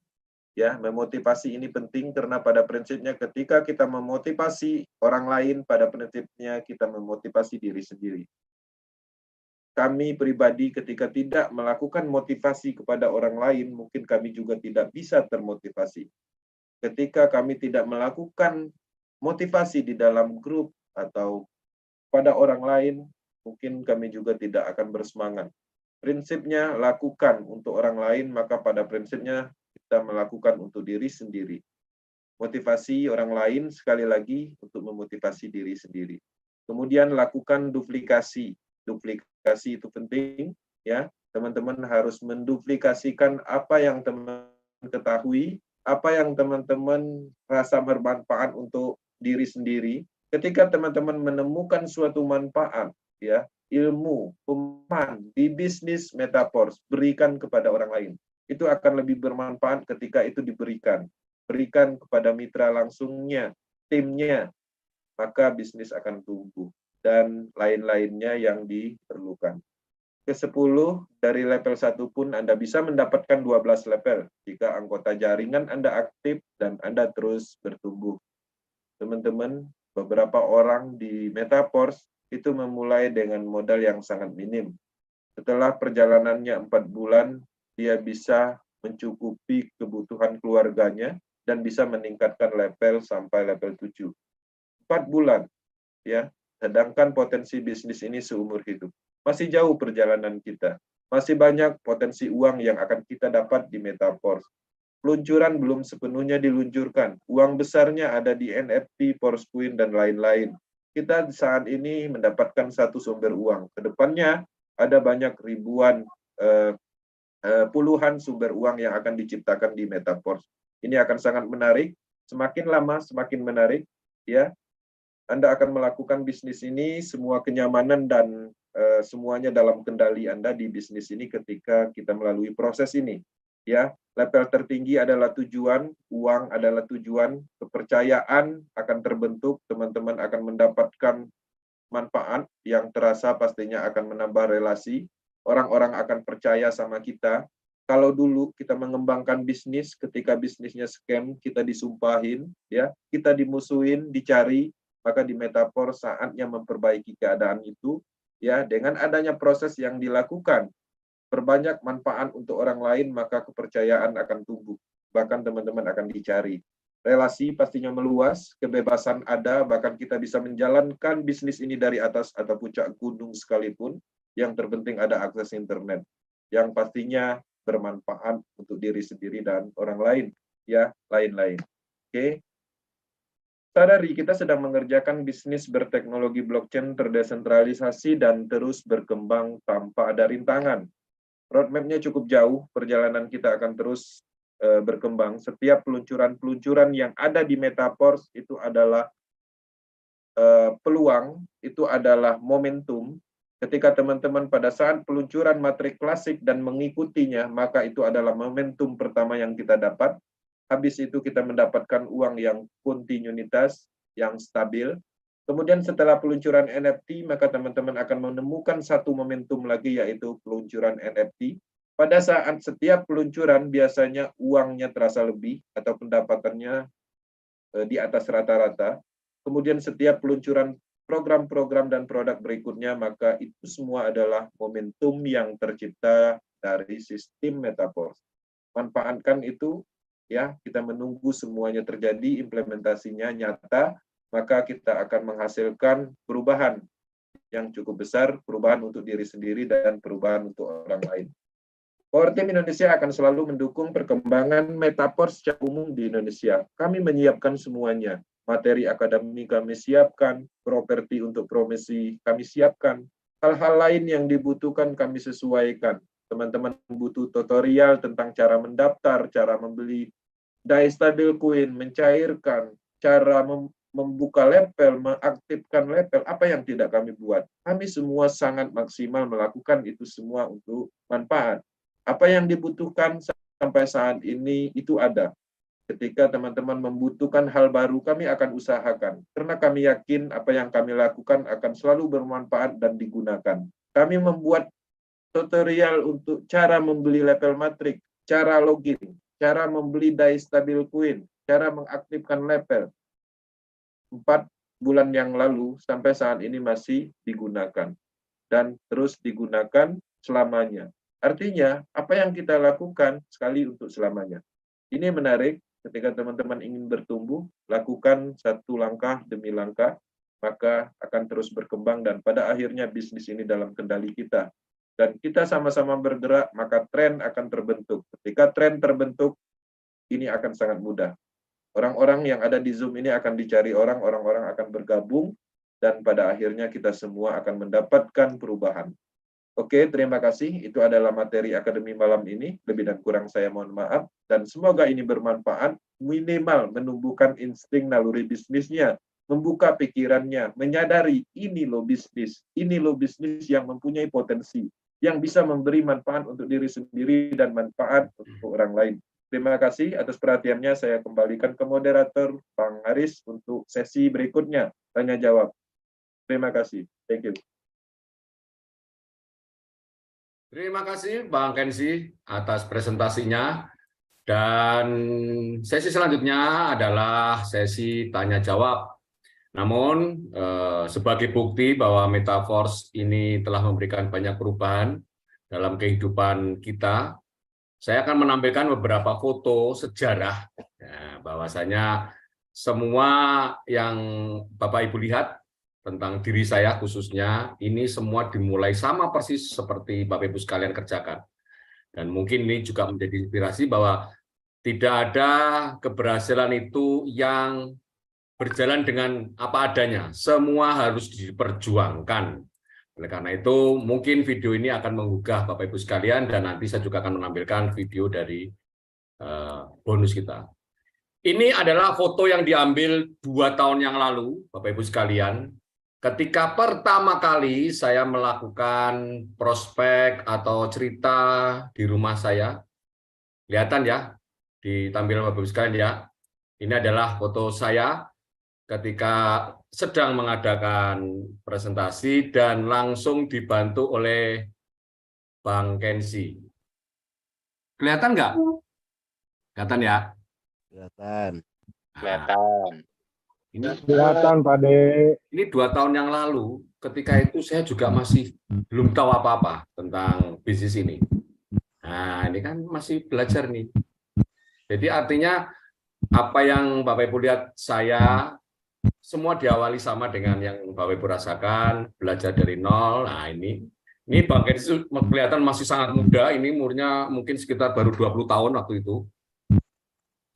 Speaker 2: ya. Memotivasi ini penting karena pada prinsipnya ketika kita memotivasi orang lain, pada prinsipnya kita memotivasi diri sendiri. Kami pribadi ketika tidak melakukan motivasi kepada orang lain, mungkin kami juga tidak bisa termotivasi. Ketika kami tidak melakukan motivasi di dalam grup atau pada orang lain, mungkin kami juga tidak akan bersemangat. Prinsipnya lakukan untuk orang lain, maka pada prinsipnya kita melakukan untuk diri sendiri. Motivasi orang lain sekali lagi untuk memotivasi diri sendiri. Kemudian lakukan duplikasi. Duplikasi itu penting, ya. Teman-teman harus menduplikasikan apa yang teman-teman ketahui, apa yang teman-teman rasa bermanfaat untuk diri sendiri. Ketika teman-teman menemukan suatu manfaat, ya, ilmu, pemahaman di bisnis Metaverse, berikan kepada orang lain. Itu akan lebih bermanfaat ketika itu diberikan. Berikan kepada mitra langsungnya, timnya, maka bisnis akan tumbuh. Dan lain-lainnya yang diperlukan. Ke-10 dari level 1 pun Anda bisa mendapatkan 12 level jika anggota jaringan Anda aktif dan Anda terus bertumbuh. Teman-teman, beberapa orang di Metaverse itu memulai dengan modal yang sangat minim. Setelah perjalanannya 4 bulan, dia bisa mencukupi kebutuhan keluarganya dan bisa meningkatkan level sampai level 7. 4 bulan, ya. Sedangkan potensi bisnis ini seumur hidup. Masih jauh perjalanan kita. Masih banyak potensi uang yang akan kita dapat di Metaverse. Peluncuran belum sepenuhnya diluncurkan. Uang besarnya ada di NFT, Forcecoin, dan lain-lain. Kita saat ini mendapatkan satu sumber uang. Kedepannya ada banyak ribuan, puluhan sumber uang yang akan diciptakan di Metaverse. Ini akan sangat menarik. Semakin lama semakin menarik, ya. Anda akan melakukan bisnis ini, semua kenyamanan dan semuanya dalam kendali Anda di bisnis ini ketika kita melalui proses ini. Ya, level tertinggi adalah tujuan, uang adalah tujuan, kepercayaan akan terbentuk, teman-teman akan mendapatkan manfaat yang terasa, pastinya akan menambah relasi, orang-orang akan percaya sama kita. Kalau dulu kita mengembangkan bisnis, ketika bisnisnya scam, kita disumpahin, ya, kita dimusuhin, dicari, maka di Metaverse saatnya memperbaiki keadaan itu, ya, dengan adanya proses yang dilakukan. Perbanyak manfaat untuk orang lain, maka kepercayaan akan tumbuh. Bahkan teman-teman akan dicari. Relasi pastinya meluas, kebebasan ada, bahkan kita bisa menjalankan bisnis ini dari atas atau puncak gunung sekalipun. Yang terpenting ada akses internet. Yang pastinya bermanfaat untuk diri sendiri dan orang lain. Ya, lain-lain. Oke. Sadari kita sedang mengerjakan bisnis berteknologi blockchain terdesentralisasi dan terus berkembang tanpa ada rintangan. Roadmap-nya cukup jauh, perjalanan kita akan terus berkembang. Setiap peluncuran-peluncuran yang ada di Metaverse itu adalah peluang, itu adalah momentum. Ketika teman-teman pada saat peluncuran materi klasik dan mengikutinya, maka itu adalah momentum pertama yang kita dapat. Habis itu kita mendapatkan uang yang kontinuitas, yang stabil. Kemudian setelah peluncuran NFT, maka teman-teman akan menemukan satu momentum lagi, yaitu peluncuran NFT. Pada saat setiap peluncuran, biasanya uangnya terasa lebih atau pendapatannya di atas rata-rata. Kemudian setiap peluncuran program-program dan produk berikutnya, maka itu semua adalah momentum yang tercipta dari sistem Metaverse. Manfaatkan itu, ya, kita menunggu semuanya terjadi, implementasinya nyata, maka kita akan menghasilkan perubahan yang cukup besar, perubahan untuk diri sendiri dan perubahan untuk orang lain. Power Team Indonesia akan selalu mendukung perkembangan Metaverse secara umum di Indonesia. Kami menyiapkan semuanya. Materi akademik kami siapkan, properti untuk promosi kami siapkan. Hal-hal lain yang dibutuhkan kami sesuaikan. Teman-teman butuh tutorial tentang cara mendaftar, cara membeli DAI stablecoin, mencairkan, cara membuka level, mengaktifkan level, apa yang tidak kami buat. Kami semua sangat maksimal melakukan itu semua untuk manfaat. Apa yang dibutuhkan sampai saat ini itu ada. Ketika teman-teman membutuhkan hal baru, kami akan usahakan. Karena kami yakin apa yang kami lakukan akan selalu bermanfaat dan digunakan. Kami membuat tutorial untuk cara membeli level matrik, cara login, cara membeli DAI stablecoin, cara mengaktifkan level. 4 bulan yang lalu sampai saat ini masih digunakan dan terus digunakan selamanya. Artinya, apa yang kita lakukan sekali untuk selamanya. Ini menarik, ketika teman-teman ingin bertumbuh, lakukan satu langkah demi langkah. maka akan terus berkembang dan pada akhirnya bisnis ini dalam kendali kita. Dan kita sama-sama bergerak, maka tren akan terbentuk. Ketika tren terbentuk, ini akan sangat mudah. Orang-orang yang ada di Zoom ini akan dicari orang-orang akan bergabung, dan pada akhirnya kita semua akan mendapatkan perubahan. Oke, terima kasih. Itu adalah materi Akademi malam ini. Lebih dan kurang saya mohon maaf. Dan semoga ini bermanfaat, minimal menumbuhkan insting naluri bisnisnya, membuka pikirannya, menyadari ini loh bisnis yang mempunyai potensi, yang bisa memberi manfaat untuk diri sendiri dan manfaat untuk orang lain. Terima kasih atas perhatiannya. Saya kembalikan ke moderator, Bang Haris, untuk sesi berikutnya, tanya jawab. Terima kasih. Thank you.
Speaker 1: Terima kasih Bang Kenzi atas presentasinya. Dan sesi selanjutnya adalah sesi tanya jawab. Namun sebagai bukti bahwa Metaforce ini telah memberikan banyak perubahan dalam kehidupan kita, saya akan menampilkan beberapa foto sejarah, ya, bahwasanya semua yang Bapak Ibu lihat tentang diri saya khususnya, ini semua dimulai sama persis seperti Bapak Ibu sekalian kerjakan. Dan mungkin ini juga menjadi inspirasi bahwa tidak ada keberhasilan itu yang berjalan dengan apa adanya, semua harus diperjuangkan. Oleh karena itu, mungkin video ini akan menggugah Bapak Ibu sekalian, dan nanti saya juga akan menampilkan video dari bonus kita. Ini adalah foto yang diambil 2 tahun yang lalu, Bapak Ibu sekalian, ketika pertama kali saya melakukan prospek atau cerita di rumah saya. Kelihatan ya, di tampilan Bapak Ibu sekalian ya. Ini adalah foto saya ketika sedang mengadakan presentasi dan langsung dibantu oleh Bang Kenzi. Kelihatan nggak? Kelihatan ya?
Speaker 3: Kelihatan.
Speaker 1: Kelihatan. Ini
Speaker 4: Kelihatan, Pak De.
Speaker 1: Ini 2 tahun yang lalu, ketika itu saya juga masih belum tahu apa-apa tentang bisnis ini. Nah, ini kan masih belajar nih. Jadi artinya apa yang Bapak Ibu lihat saya, semua diawali sama dengan yang Bapak Ibu rasakan, belajar dari nol. Nah, ini Bang Kenzi kelihatan masih sangat muda, ini umurnya mungkin sekitar baru 20 tahun waktu itu.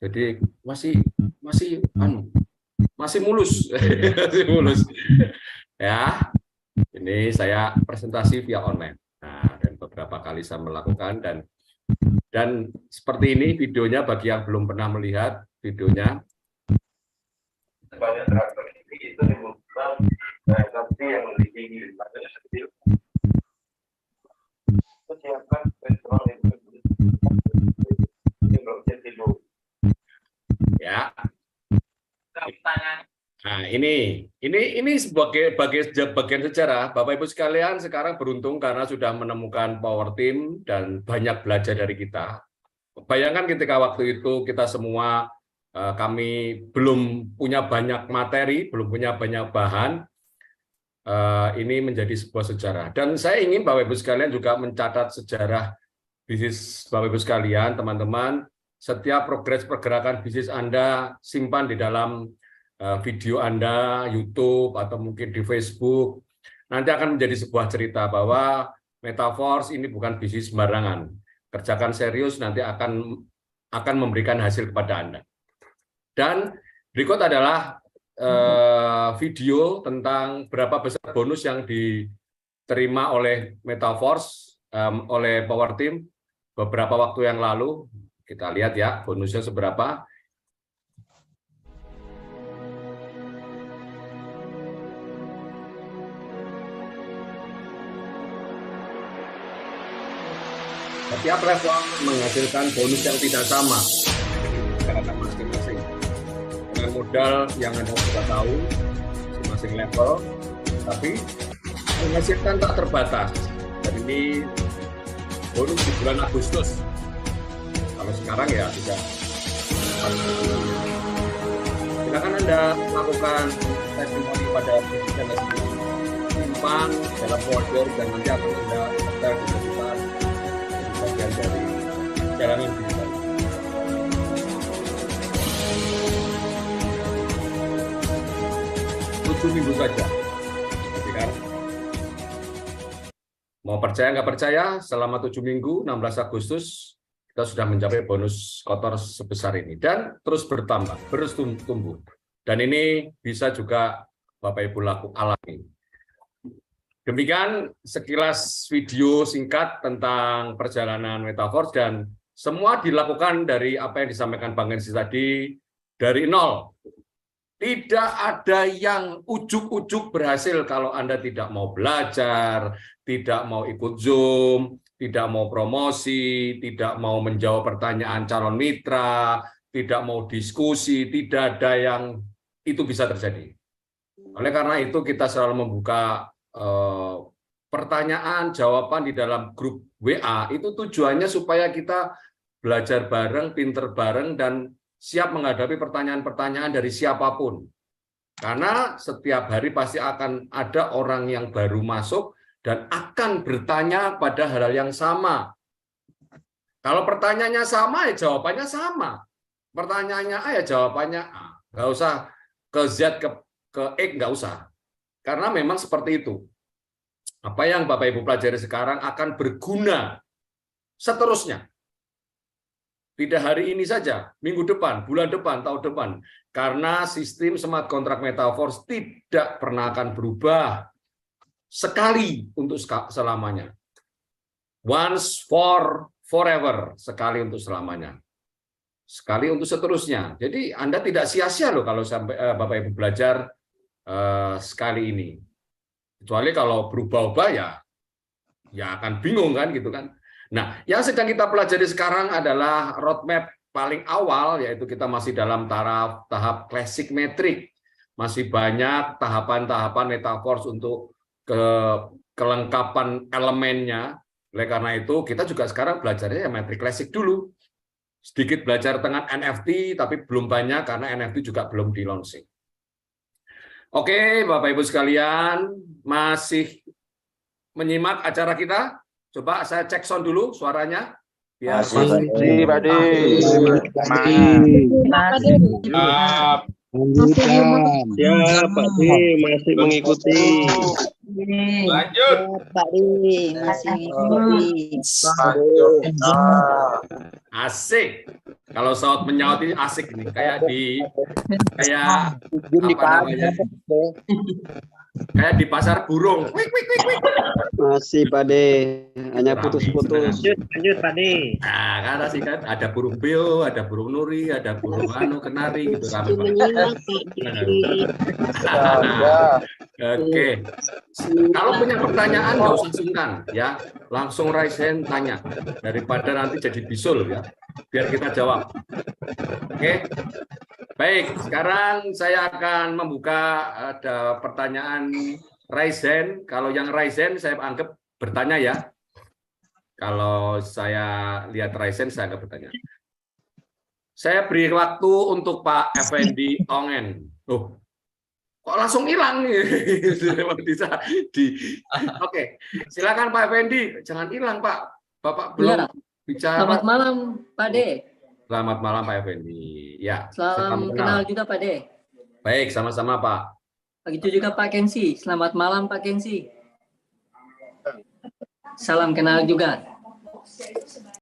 Speaker 1: Jadi masih mulus. Masih mulus. Ya. Ini saya presentasi via online. Nah, dan beberapa kali saya melakukan dan seperti ini videonya bagi yang belum pernah melihat videonya. Banyak traktor itu dibutuhkan nanti yang lebih tinggi daripada kecil. Siapkan petrol itu belum jadi dulu. Ya. Nah, ini sebagai bagian sejarah. Bapak Ibu sekalian sekarang beruntung karena sudah menemukan power team dan banyak belajar dari kita. Bayangkan ketika waktu itu kita semua kami belum punya banyak materi, belum punya banyak bahan. Ini menjadi sebuah sejarah. Dan saya ingin Bapak Ibu sekalian juga mencatat sejarah bisnis Bapak Ibu sekalian, teman-teman. Setiap progres pergerakan bisnis Anda simpan di dalam video Anda, YouTube, atau mungkin di Facebook. Nanti akan menjadi sebuah cerita bahwa Metaforce ini bukan bisnis sembarangan. Kerjakan serius, nanti akan memberikan hasil kepada Anda. Dan berikut adalah video tentang berapa besar bonus yang diterima oleh Metaforce, oleh Power Team beberapa waktu yang lalu. Kita lihat ya, bonusnya seberapa. Setiap level menghasilkan bonus yang tidak sama karena masing-masing. Dengan modal yang Anda sudah tahu, masing-masing level, tapi menghasilkan tak terbatas. Dan ini bonus di bulan Agustus. Kalau sekarang ya tidak. Silakan Anda lakukan testimoni pada bisnis Anda sendiri. Simpan dalam folder dan nanti akan Anda daftar di sekitar bagian dari jalanan bisnis. 7 minggu saja. Jadi kan, mau percaya nggak percaya, selama 7 minggu, 16 Agustus, kita sudah mencapai bonus kotor sebesar ini. Dan terus bertambah, terus tumbuh. Dan ini bisa juga Bapak Ibu alami. Demikian sekilas video singkat tentang perjalanan Metaforce, dan semua dilakukan dari apa yang disampaikan Bang Gensi tadi, dari nol. Tidak ada yang ujuk-ujuk berhasil kalau Anda tidak mau belajar, tidak mau ikut Zoom, tidak mau promosi, tidak mau menjawab pertanyaan calon mitra, tidak mau diskusi, tidak ada yang itu bisa terjadi. Oleh karena itu kita selalu membuka pertanyaan, jawaban di dalam grup WA, itu tujuannya supaya kita belajar bareng, pinter bareng, dan siap menghadapi pertanyaan-pertanyaan dari siapapun. Karena setiap hari pasti akan ada orang yang baru masuk dan akan bertanya pada hal yang sama. Kalau pertanyaannya sama, ya jawabannya sama. Pertanyaannya A, ya jawabannya A. Nggak usah ke Z, ke X, nggak usah. Karena memang seperti itu. Apa yang Bapak Ibu pelajari sekarang akan berguna seterusnya. Tidak hari ini saja, minggu depan, bulan depan, tahun depan. Karena sistem smart contract Metaforce tidak pernah akan berubah sekali untuk selamanya. Once for forever, sekali untuk selamanya. Sekali untuk seterusnya. Jadi Anda tidak sia-sia loh kalau sampai Bapak Ibu belajar sekali ini. Kecuali kalau berubah-ubah ya akan bingung kan gitu kan. Nah, yang sedang kita pelajari sekarang adalah roadmap paling awal, yaitu kita masih dalam tahap classic metric. Masih banyak tahapan-tahapan Metaforce untuk kelengkapan elemennya. Oleh karena itu, kita juga sekarang belajarnya metric classic dulu. Sedikit belajar tentang NFT, tapi belum banyak karena NFT juga belum di-launching. Oke, Bapak Ibu sekalian, masih menyimak acara kita? Coba saya cek sound dulu suaranya. Biar
Speaker 3: Masih, Pak De.
Speaker 4: Ya, Pak D masih mengikuti.
Speaker 1: Lanjut.
Speaker 5: Pak D masih mengikuti.
Speaker 1: Asik. Kalau saut menyaut ini asik nih, kayak apa namanya? Kayak di pasar burung. Wik, wik, wik, wik.
Speaker 4: Masih Pak D, hanya putus-putus.
Speaker 6: Lanjut Pak D.
Speaker 1: Nah, kan asik kan, ada burung beo, ada burung nuri, ada burung kenari gitu kan. Oke. Kalau punya pertanyaan nggak usah sungkan ya, langsung raise hand tanya daripada nanti jadi bisul ya. Biar kita jawab. Oke. Baik, sekarang saya akan membuka ada pertanyaan raise hand. Kalau yang raise hand saya anggap bertanya ya. Kalau saya lihat raise hand saya anggap bertanya. Saya beri waktu untuk Pak Effendi Ongen. Oh, kok langsung hilang nih? Oke, silakan Pak Effendi. Jangan hilang Pak. Bapak belum bicara.
Speaker 7: Selamat malam Pak D.
Speaker 1: Selamat malam Pak Effendi. Ya.
Speaker 7: Salam kenal juga Pak D.
Speaker 1: Baik, sama-sama Pak.
Speaker 7: Begitu juga Pak Kensi. Selamat malam Pak Kensi. Salam kenal juga.